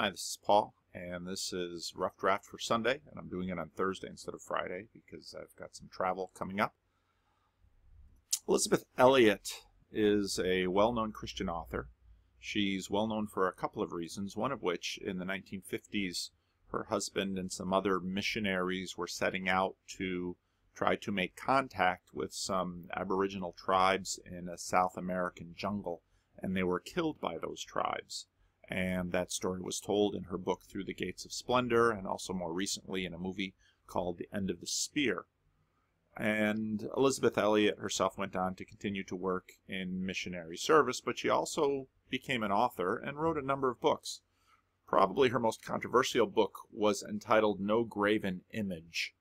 Hi, this is Paul, and this is Rough Draft for Sunday, and I'm doing it on Thursday instead of Friday because I've got some travel coming up. Elizabeth Elliot is a well-known Christian author. She's well-known for a couple of reasons, one of which in the 1950s her husband and some other missionaries were setting out to try to make contact with some Aboriginal tribes in a South American jungle, and they were killed by those tribes. And that story was told in her book Through the Gates of Splendor, and also more recently in a movie called The End of the Spear. And Elizabeth Elliot herself went on to continue to work in missionary service, but she also became an author and wrote a number of books. Probably her most controversial book was entitled No Graven Image.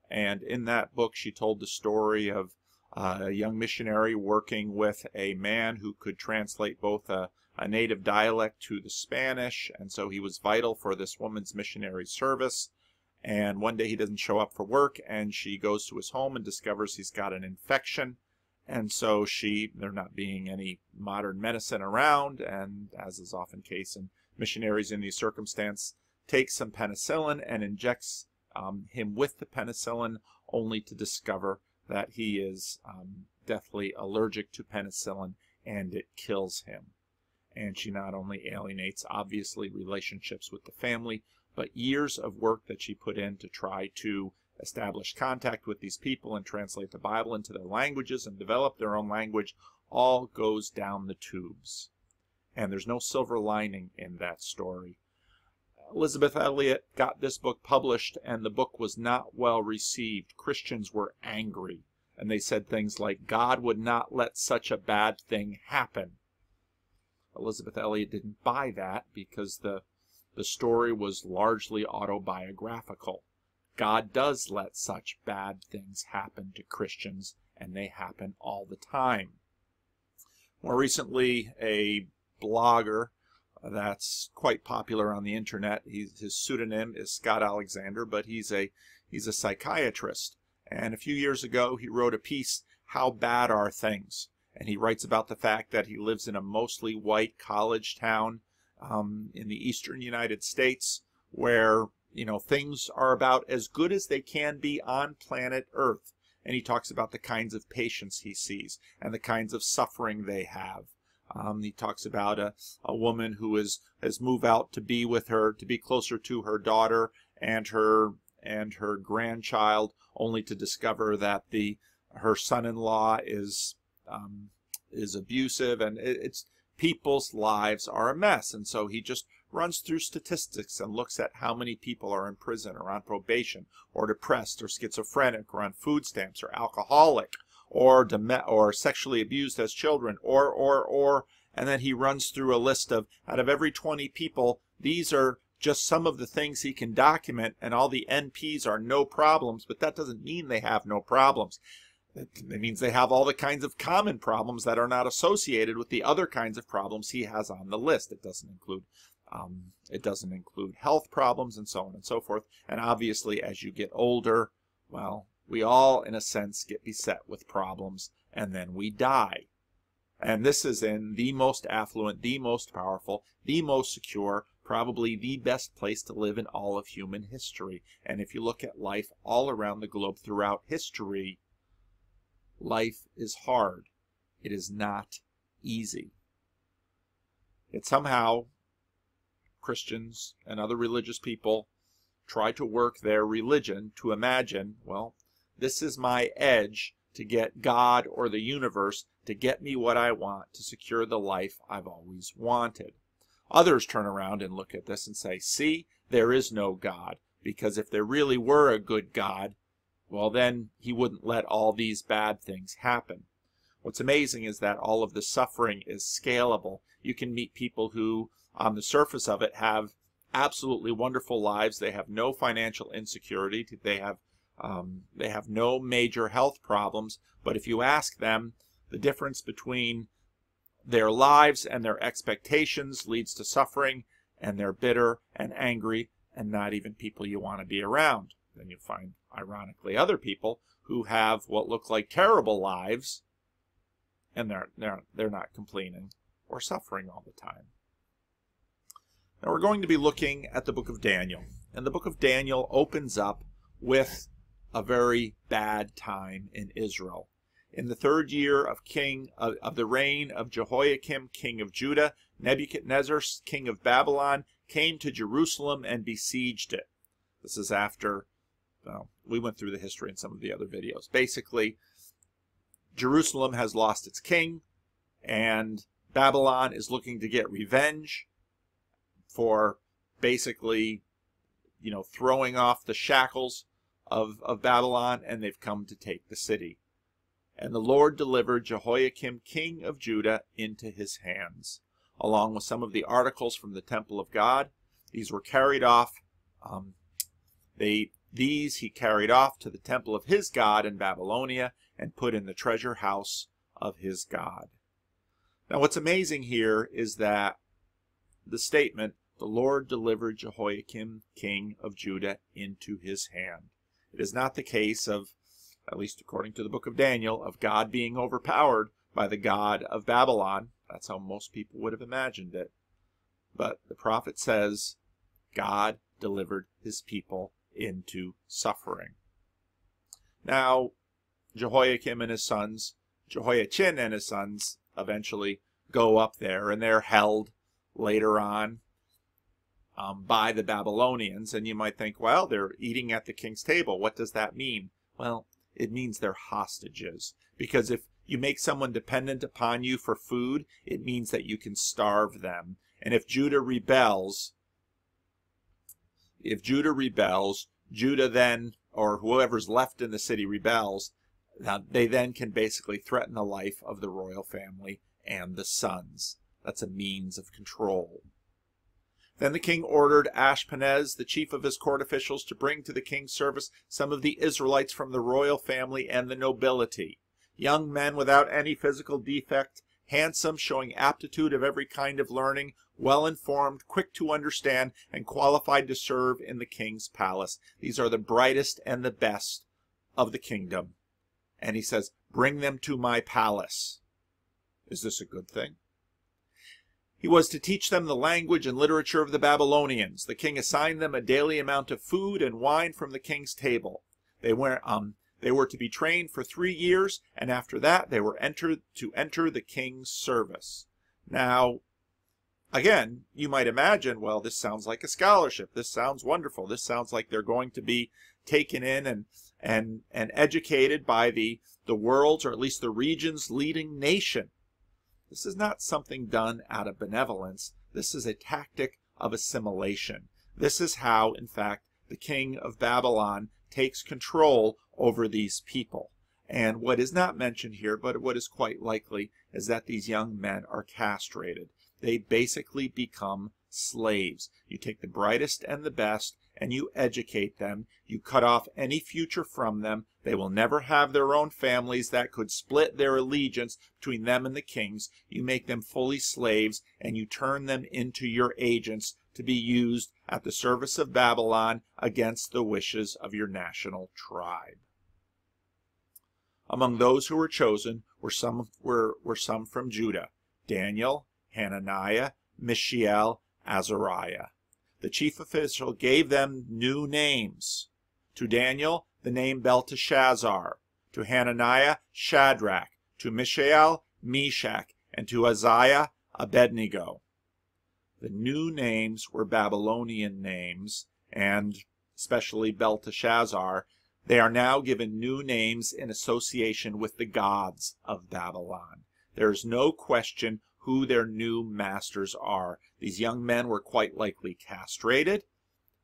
And in that book she told the story of a young missionary working with a man who could translate both a native dialect to the Spanish, and so he was vital for this woman's missionary service. And one day he doesn't show up for work, and she goes to his home and discovers he's got an infection. And so there not being any modern medicine around, and as is often the case in missionaries in these circumstances, takes some penicillin and injects him with the penicillin, only to discover that he is deathly allergic to penicillin, and it kills him. And she not only alienates, obviously, relationships with the family, but years of work that she put in to try to establish contact with these people and translate the Bible into their languages and develop their own language all goes down the tubes. And there's no silver lining in that story. Elizabeth Elliot got this book published, and the book was not well received. Christians were angry, and they said things like, God would not let such a bad thing happen. Elizabeth Elliot didn't buy that because the story was largely autobiographical. God does let such bad things happen to Christians, and they happen all the time. More recently, a blogger that's quite popular on the internet, his pseudonym is Scott Alexander, but he's a psychiatrist. And a few years ago, he wrote a piece, How Bad Are Things? And he writes about the fact that he lives in a mostly white college town in the eastern United States where, things are about as good as they can be on planet Earth. And he talks about the kinds of patients he sees and the kinds of suffering they have. He talks about a woman who has moved out to be with her, to be closer to her daughter and her grandchild, only to discover that her son-in-law is abusive, and it's people's lives are a mess. And so he just runs through statistics and looks at how many people are in prison or on probation or depressed or schizophrenic or on food stamps or alcoholic or sexually abused as children or and then he runs through a list of, out of every 20 people, these are just some of the things he can document, and all the NPs are no problems, but that doesn't mean they have no problems. It means they have all the kinds of common problems that are not associated with the other kinds of problems he has on the list. It doesn't include health problems and so on and so forth. And obviously, as you get older, well, we all, in a sense, get beset with problems, and then we die. And this is in the most affluent, the most powerful, the most secure, probably the best place to live in all of human history. And if you look at life all around the globe throughout history, life is hard. It is not easy. Yet somehow Christians and other religious people try to work their religion to imagine, well, this is my edge to get God or the universe to get me what I want, to secure the life I've always wanted. Others turn around and look at this and say, see, there is no God, because if there really were a good God, well, then he wouldn't let all these bad things happen. What's amazing is that all of the suffering is scalable. You can meet people who, on the surface of it, have absolutely wonderful lives. They have no financial insecurity. They have no major health problems. But if you ask them, the difference between their lives and their expectations leads to suffering, and they're bitter and angry and not even people you want to be around. Then you find, ironically, other people who have what look like terrible lives, and they're not complaining or suffering all the time. Now we're going to be looking at the book of Daniel. And the book of Daniel opens up with a very bad time in Israel. In the 3rd year of the reign of Jehoiakim, king of Judah, Nebuchadnezzar, king of Babylon, came to Jerusalem and besieged it. This is after, well, we went through the history in some of the other videos. Basically, Jerusalem has lost its king, and Babylon is looking to get revenge for basically, throwing off the shackles of Babylon, and they've come to take the city. And the Lord delivered Jehoiakim, king of Judah, into his hands, along with some of the articles from the temple of God. These were carried off. These he carried off to the temple of his God in Babylonia and put in the treasure house of his God. Now what's amazing here is that the statement, the Lord delivered Jehoiakim, king of Judah, into his hand. It is not the case of, at least according to the book of Daniel, of God being overpowered by the god of Babylon. That's how most people would have imagined it. But the prophet says God delivered his people into suffering. Now, Jehoiachin and his sons eventually go up there, and they're held later on by the Babylonians. And you might think, well, they're eating at the king's table. What does that mean? Well, it means they're hostages. Because if you make someone dependent upon you for food, it means that you can starve them. And if Judah rebels, Judah then, or whoever's left in the city rebels, they then can basically threaten the life of the royal family and the sons. That's a means of control. Then the king ordered Ashpenaz, the chief of his court officials, to bring to the king's service some of the Israelites from the royal family and the nobility. Young men without any physical defect, handsome, showing aptitude of every kind of learning, well-informed, quick to understand, and qualified to serve in the king's palace. These are the brightest and the best of the kingdom. And he says, bring them to my palace. Is this a good thing? He was to teach them the language and literature of the Babylonians. The king assigned them a daily amount of food and wine from the king's table. They were to be trained for 3 years, and after that they were to enter the king's service. Now, again, you might imagine, well, this sounds like a scholarship. This sounds wonderful. This sounds like they're going to be taken in and educated by the world's, or at least the region's, leading nation. This is not something done out of benevolence. This is a tactic of assimilation. This is how, in fact, the king of Babylon takes control over these people. And what is not mentioned here, but what is quite likely, is that these young men are castrated. They basically become slaves. You take the brightest and the best, and you educate them. You cut off any future from them. They will never have their own families that could split their allegiance between them and the kings. You make them fully slaves, and you turn them into your agents to be used at the service of Babylon against the wishes of your national tribe. Among those who were chosen were some from Judah: Daniel, Hananiah, Mishael, Azariah. The chief official gave them new names. To Daniel, the name Belteshazzar. To Hananiah, Shadrach. To Mishael, Meshach. And to Uzziah, Abednego. The new names were Babylonian names, and especially Belteshazzar. They are now given new names in association with the gods of Babylon. There is no question who their new masters are. These young men were quite likely castrated.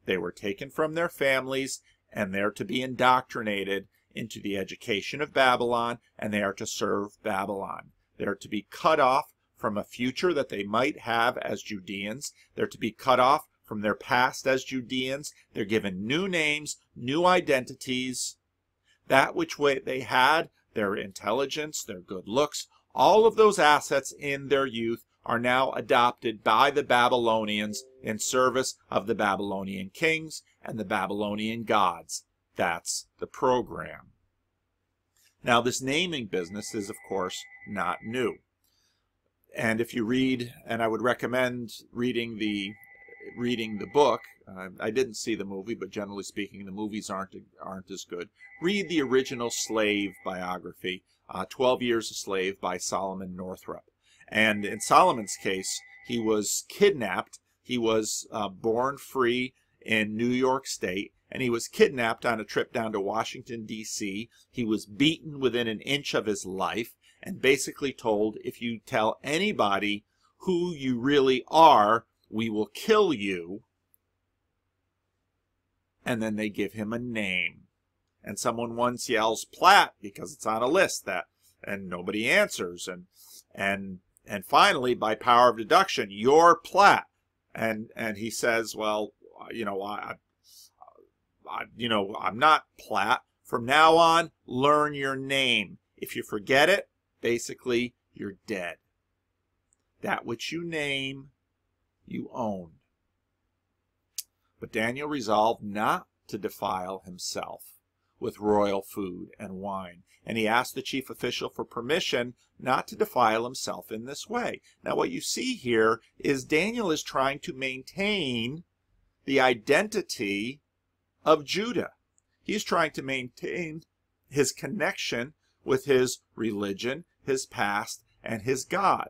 They were taken from their families, and they're to be indoctrinated into the education of Babylon, and they are to serve Babylon. They are to be cut off from a future that they might have as Judeans. They're to be cut off from their past as Judeans. They're given new names, new identities. That which they had, their intelligence, their good looks, all of those assets in their youth are now adopted by the Babylonians in service of the Babylonian kings and the Babylonian gods. That's the program. Now, this naming business is, of course, not new. And if you read, and I would recommend reading reading the book, I didn't see the movie, but generally speaking, the movies aren't as good. Read the original slave biography, 12 Years a Slave by Solomon Northup. And in Solomon's case, he was kidnapped. He was born free in New York State, and he was kidnapped on a trip down to Washington, D.C. He was beaten within an inch of his life and basically told, if you tell anybody who you really are, we will kill you. And then they give him a name. And someone once yells Platt because it's on a list, and nobody answers. And finally, by power of deduction, you're Platt. And he says, well, I'm not Platt. From now on, learn your name. If you forget it, basically, you're dead. That which you name, you own. But Daniel resolved not to defile himself with royal food and wine, and he asked the chief official for permission not to defile himself in this way. Now, what you see here is Daniel is trying to maintain the identity of Judah. He's trying to maintain his connection with his religion, his past, and his God.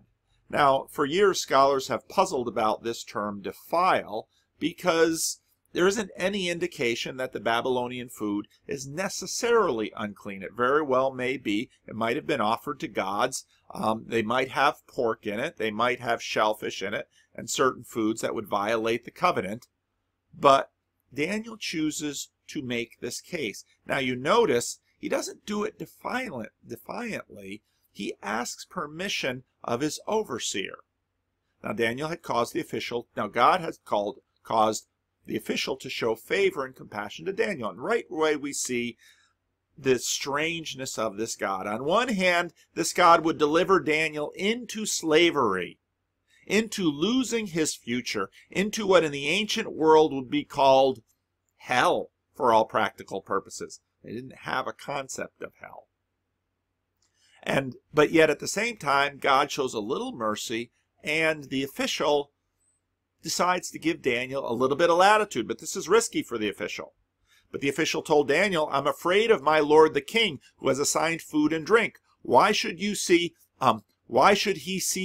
Now, for years, scholars have puzzled about this term defile because there isn't any indication that the Babylonian food is necessarily unclean. It very well may be. It might have been offered to gods. They might have pork in it. They might have shellfish in it and certain foods that would violate the covenant. But Daniel chooses to make this case. Now, you notice he doesn't do it defiantly. He asks permission of his overseer. Now, Daniel had caused the official, God has caused the official to show favor and compassion to Daniel. And right away we see the strangeness of this God. On one hand, this God would deliver Daniel into slavery, into losing his future, into what in the ancient world would be called hell for all practical purposes. They didn't have a concept of hell. But yet at the same time, God shows a little mercy, and the official decides to give Daniel a little bit of latitude. But this is risky for the official. But the official told Daniel, I'm afraid of my lord the king, who has assigned food and drink. Why should he see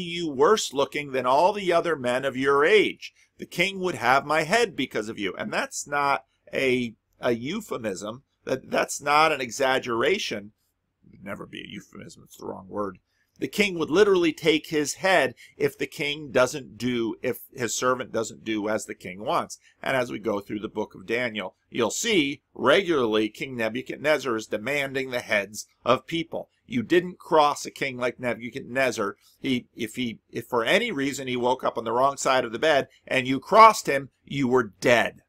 you worse looking than all the other men of your age? The king would have my head because of you. And that's not a euphemism. That's not an exaggeration. It would never be a euphemism. It's the wrong word. The king would literally take his head if his servant doesn't do as the king wants. And as we go through the book of Daniel, you'll see regularly King Nebuchadnezzar is demanding the heads of people. You didn't cross a king like Nebuchadnezzar. If for any reason he woke up on the wrong side of the bed and you crossed him, you were dead.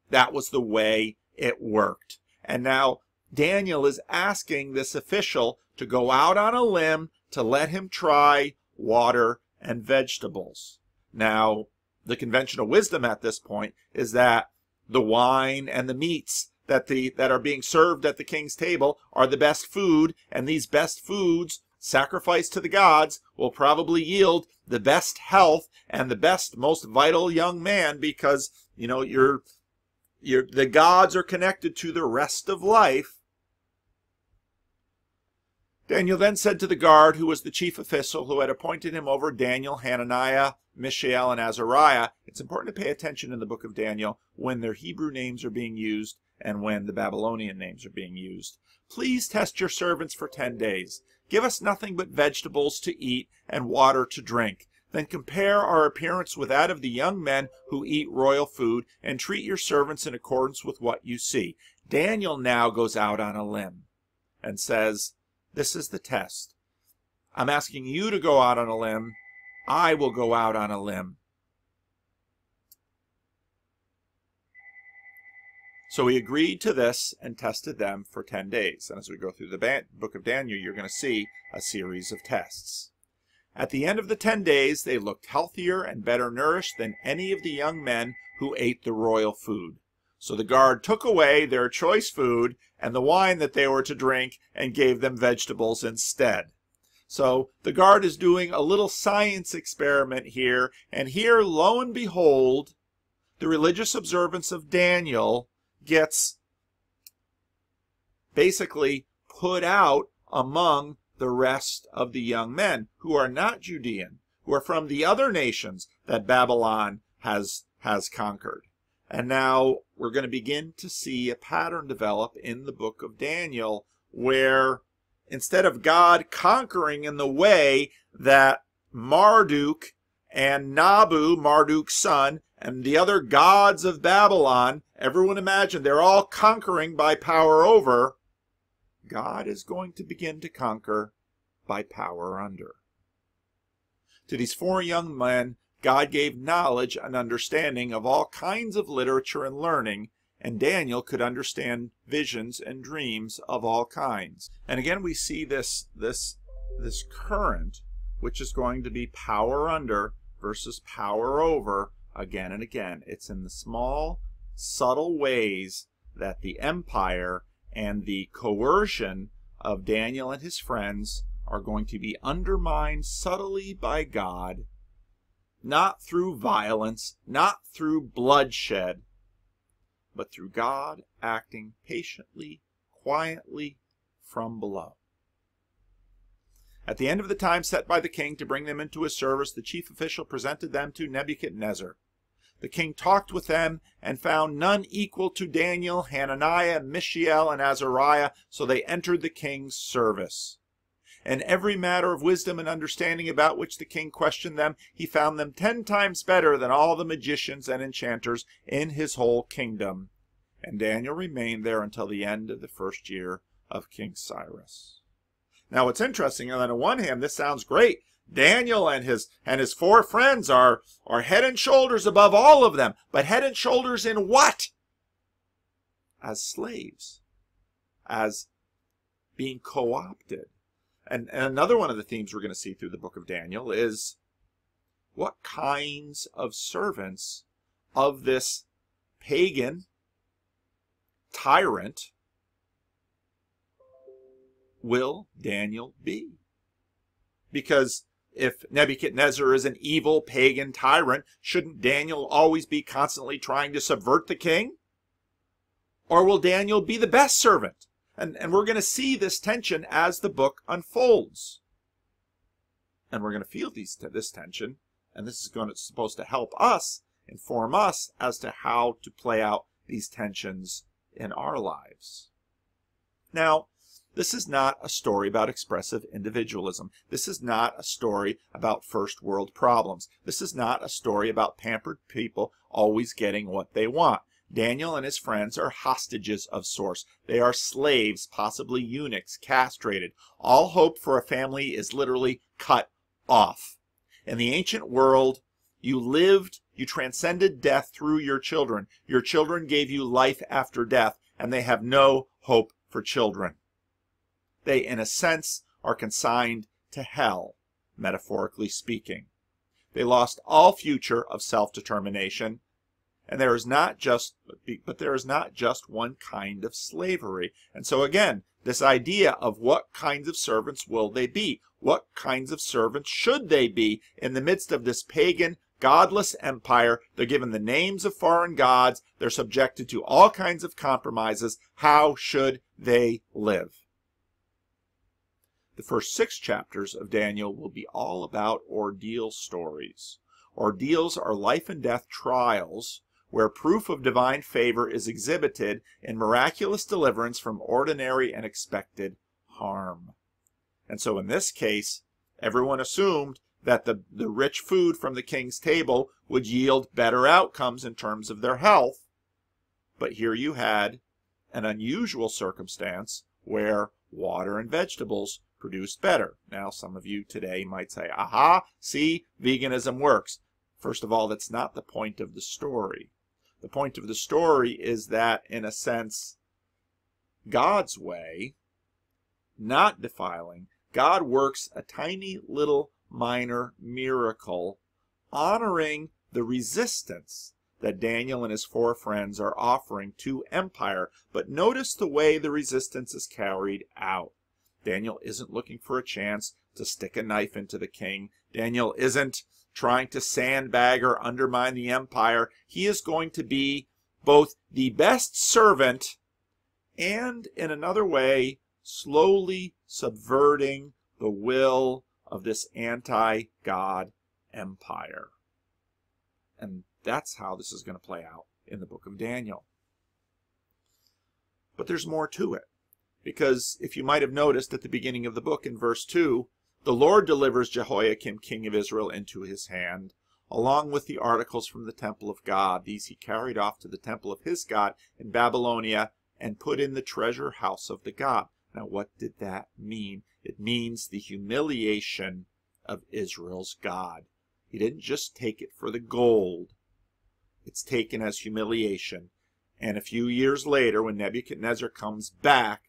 That was the way it worked. And now Daniel is asking this official to go out on a limb to let him try water and vegetables. Now, the conventional wisdom at this point is that the wine and the meats that are being served at the king's table are the best food, and these best foods sacrificed to the gods will probably yield the best health and the best, most vital young man, because the gods are connected to the rest of life. Daniel then said to the guard, who was the chief official who had appointed him over Daniel, Hananiah, Mishael, and Azariah. It's important to pay attention in the book of Daniel when their Hebrew names are being used and when the Babylonian names are being used. Please test your servants for 10 days. Give us nothing but vegetables to eat and water to drink. Then compare our appearance with that of the young men who eat royal food, and treat your servants in accordance with what you see. Daniel now goes out on a limb and says, this is the test. I'm asking you to go out on a limb. I will go out on a limb. So he agreed to this and tested them for 10 days. And as we go through the book of Daniel, you're going to see a series of tests. At the end of the 10 days, they looked healthier and better nourished than any of the young men who ate the royal food. So the guard took away their choice food and the wine that they were to drink and gave them vegetables instead. So the guard is doing a little science experiment here, and here, lo and behold, the religious observance of Daniel gets basically put out among the rest of the young men who are not Judean, who are from the other nations that Babylon has conquered. And now we're going to begin to see a pattern develop in the book of Daniel where instead of God conquering in the way that Marduk and Nabu, Marduk's son, and the other gods of Babylon, everyone imagined they're all conquering by power over, God is going to begin to conquer by power under. To these 4 young men, God gave knowledge and understanding of all kinds of literature and learning, and Daniel could understand visions and dreams of all kinds. And again, we see this current, which is going to be power under versus power over again and again. It's in the small, subtle ways that the empire and the coercion of Daniel and his friends are going to be undermined subtly by God, not through violence, not through bloodshed, but through God acting patiently, quietly from below. At the end of the time set by the king to bring them into his service, the chief official presented them to Nebuchadnezzar. The king talked with them and found none equal to Daniel, Hananiah, Mishael, and Azariah, so they entered the king's service. In every matter of wisdom and understanding about which the king questioned them, he found them 10 times better than all the magicians and enchanters in his whole kingdom. And Daniel remained there until the end of the 1st year of King Cyrus. Now what's interesting, on the one hand, this sounds great. Daniel and his 4 friends are head and shoulders above all of them. But head and shoulders in what? As slaves. As being co-opted. And another one of the themes we're going to see through the book of Daniel is what kinds of servants of this pagan tyrant will Daniel be? Because if Nebuchadnezzar is an evil pagan tyrant, shouldn't Daniel always be constantly trying to subvert the king? Or will Daniel be the best servant? And we're going to see this tension as the book unfolds. And we're going to feel this tension, and this is supposed to help us, inform us as to how to play out these tensions in our lives. Now, this is not a story about expressive individualism. This is not a story about first world problems. This is not a story about pampered people always getting what they want. Daniel and his friends are hostages of sorts. They are slaves, possibly eunuchs, castrated. All hope for a family is literally cut off. In the ancient world, you transcended death through your children. Your children gave you life after death, and they have no hope for children. They, in a sense, are consigned to hell, metaphorically speaking. They lost all future of self-determination. And there is not just one kind of slavery. And so again, this idea of what kinds of servants will they be? What kinds of servants should they be in the midst of this pagan, godless empire? They're given the names of foreign gods. They're subjected to all kinds of compromises. How should they live? The first 6 chapters of Daniel will be all about ordeal stories. Ordeals are life and death trials where proof of divine favor is exhibited in miraculous deliverance from ordinary and expected harm. And so in this case, everyone assumed that the rich food from the king's table would yield better outcomes in terms of their health. But here you had an unusual circumstance where water and vegetables produced better. Now, some of you today might say, aha, see, veganism works. First of all, that's not the point of the story. The point of the story is that, in a sense, God's way, not defiling, God works a tiny little minor miracle, honoring the resistance that Daniel and his 4 friends are offering to empire. But notice the way the resistance is carried out. Daniel isn't looking for a chance to stick a knife into the king. Daniel isn't trying to sandbag or undermine the empire. He is going to be both the best servant and, in another way, slowly subverting the will of this anti-God empire. And that's how this is going to play out in the book of Daniel. But there's more to it, because if you might have noticed at the beginning of the book in verse 2, the Lord delivers Jehoiakim, king of Israel, into his hand, along with the articles from the temple of God. These he carried off to the temple of his God in Babylonia and put in the treasure house of the God. Now, what did that mean? It means the humiliation of Israel's God. He didn't just take it for the gold. It's taken as humiliation. And a few years later, when Nebuchadnezzar comes back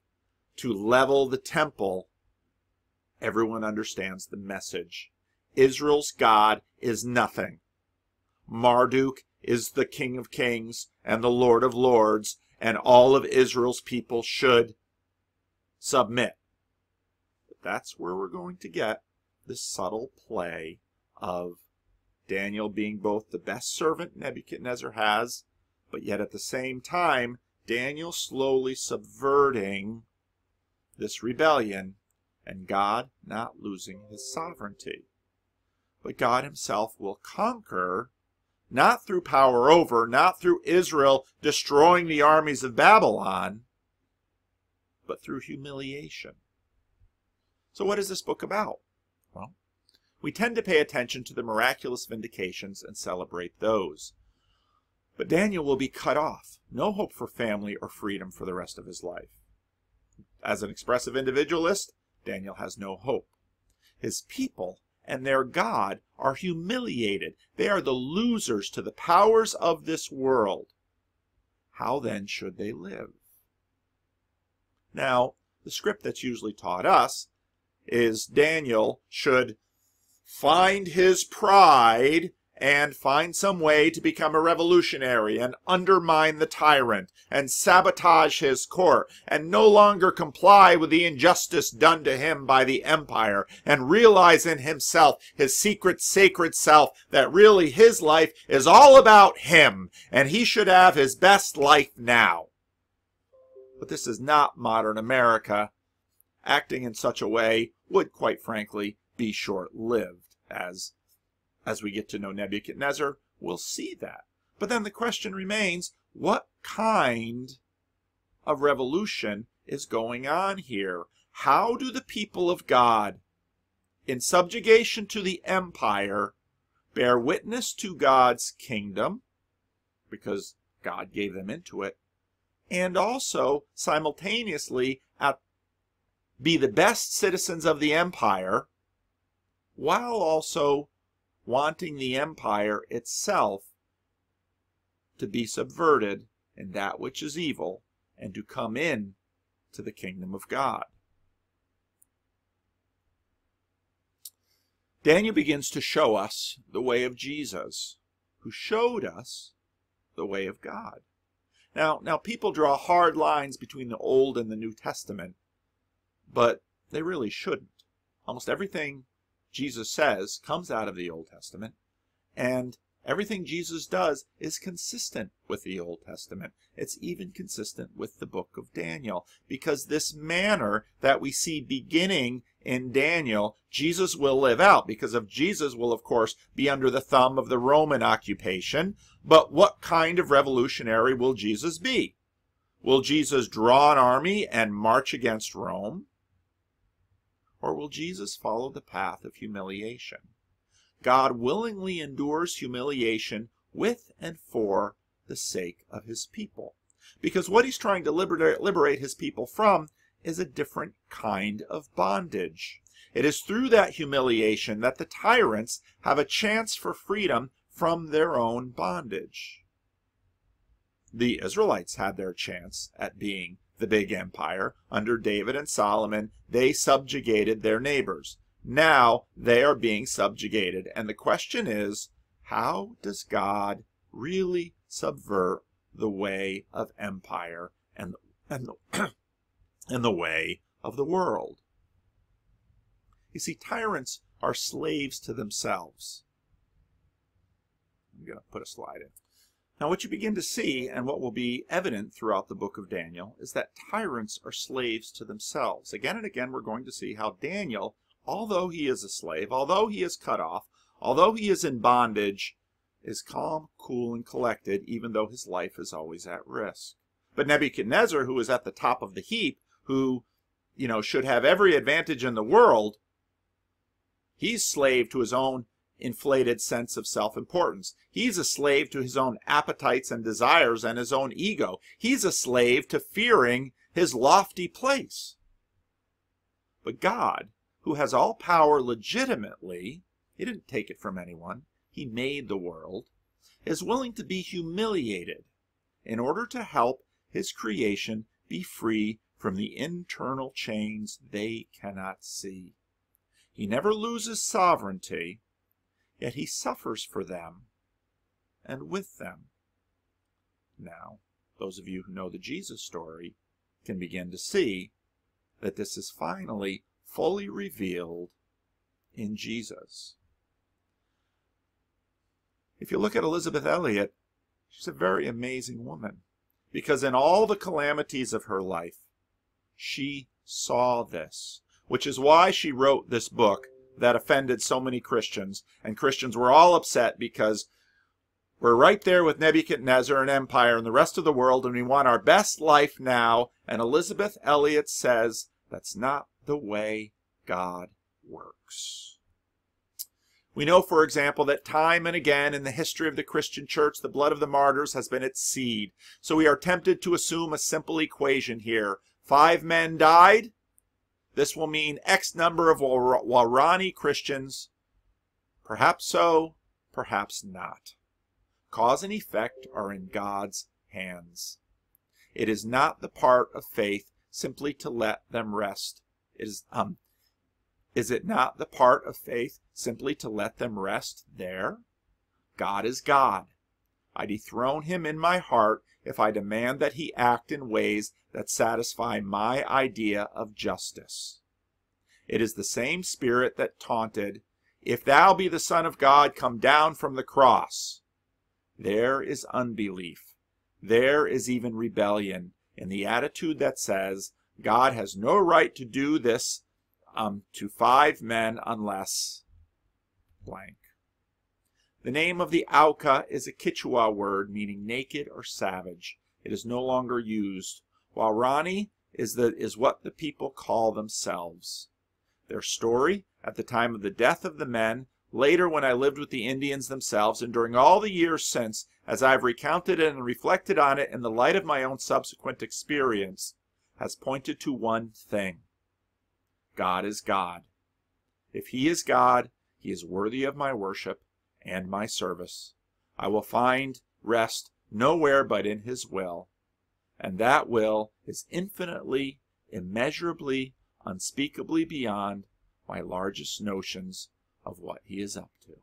to level the temple, everyone understands the message. Israel's God is nothing. Marduk is the King of Kings and the Lord of Lords, and all of Israel's people should submit. But that's where we're going to get this subtle play of Daniel being both the best servant Nebuchadnezzar has, but yet at the same time, Daniel slowly subverting this rebellion, and God not losing his sovereignty. But God himself will conquer, not through power over, not through Israel destroying the armies of Babylon, but through humiliation. So what is this book about? Well, we tend to pay attention to the miraculous vindications and celebrate those. But Daniel will be cut off. No hope for family or freedom for the rest of his life. As an expressive individualist, Daniel has no hope. His people and their God are humiliated. They are the losers to the powers of this world. How then should they live? Now, the script that's usually taught us is Daniel should find his pride and find some way to become a revolutionary and undermine the tyrant and sabotage his court and no longer comply with the injustice done to him by the empire and realize in himself, his secret sacred self, that really his life is all about him and he should have his best life now. But this is not modern America. Acting in such a way would, quite frankly, be short-lived. As we get to know Nebuchadnezzar, we'll see that. But then the question remains, what kind of revolution is going on here? How do the people of God, in subjugation to the empire, bear witness to God's kingdom, because God gave them into it, and also simultaneously be the best citizens of the empire, while also wanting the empire itself to be subverted in that which is evil and to come in to the kingdom of God? Daniel begins to show us the way of Jesus, who showed us the way of God. Now people draw hard lines between the Old and the New Testament, but they really shouldn't. Almost everything Jesus says comes out of the Old Testament, and everything Jesus does is consistent with the Old Testament. It's even consistent with the book of Daniel, because this manner that we see beginning in Daniel, Jesus will live out, because of Jesus will, of course, be under the thumb of the Roman occupation. But what kind of revolutionary will Jesus be? Will Jesus draw an army and march against Rome? Or will Jesus follow the path of humiliation? God willingly endures humiliation with and for the sake of his people. Because what he's trying to liberate his people from is a different kind of bondage. It is through that humiliation that the tyrants have a chance for freedom from their own bondage. The Israelites had their chance at being the big empire. Under David and Solomon, they subjugated their neighbors. Now they are being subjugated. And the question is, how does God really subvert the way of empire and the way of the world? You see, tyrants are slaves to themselves. I'm going to put a slide in. Now what you begin to see, and what will be evident throughout the book of Daniel, is that tyrants are slaves to themselves. Again and again we're going to see how Daniel, although he is a slave, although he is cut off, although he is in bondage, is calm, cool, and collected, even though his life is always at risk. But Nebuchadnezzar, who is at the top of the heap, who, should have every advantage in the world, he's slave to his own inflated sense of self-importance. He's a slave to his own appetites and desires and his own ego. He's a slave to fearing his lofty place. But God, who has all power legitimately, he didn't take it from anyone, he made the world, is willing to be humiliated in order to help his creation be free from the internal chains they cannot see. He never loses sovereignty, yet he suffers for them and with them. Now, those of you who know the Jesus story can begin to see that this is finally fully revealed in Jesus. If you look at Elisabeth Elliot, she's a very amazing woman, because in all the calamities of her life, she saw this, which is why she wrote this book that offended so many Christians, and Christians were all upset because we're right there with Nebuchadnezzar and empire and the rest of the world, and we want our best life now. And Elisabeth Elliot says that's not the way God works. We know, for example, that time and again in the history of the Christian church, the blood of the martyrs has been its seed. So we are tempted to assume a simple equation here. 5 men died. This will mean X number of Warani Christians. Perhaps so, perhaps not. Cause and effect are in God's hands. It is not the part of faith simply to let them rest. Is it not the part of faith simply to let them rest there? God is God. I dethrone him in my heart if I demand that he act in ways that satisfy my idea of justice. It is the same spirit that taunted, "If thou be the Son of God, come down from the cross." There is unbelief. There is even rebellion in the attitude that says, God has no right to do this to 5 men unless blank. The name of the Auca is a Quechua word meaning naked or savage. It is no longer used. Warani is what the people call themselves. Their story at the time of the death of the men, later when I lived with the Indians themselves, and during all the years since, as I've recounted it and reflected on it in the light of my own subsequent experience, has pointed to one thing. God is God. If he is God, he is worthy of my worship and my service. I will find rest nowhere but in his will, and that will is infinitely, immeasurably, unspeakably beyond my largest notions of what he is up to.